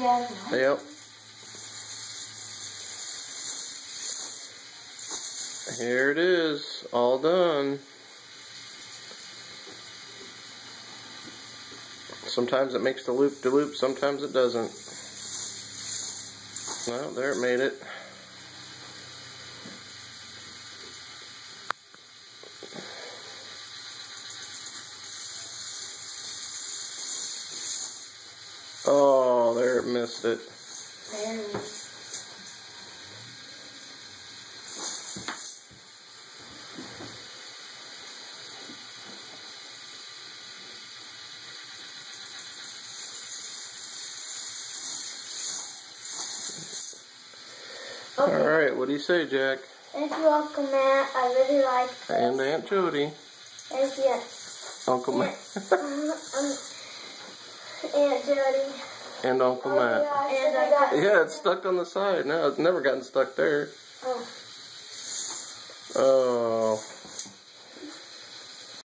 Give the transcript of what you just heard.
Yep. Here it is, all done. Sometimes it makes the loop-de-loop, sometimes it doesn't. Well, there it made it. Oh, there it missed it. Okay. Alright, what do you say, Jack? Thank you, Uncle Matt. I really like this. And Aunt Jody. Thank you. Uncle Matt. Aunt Jody. And Uncle Matt. Yeah, it's stuck on the side. No, it's never gotten stuck there. Oh. Oh.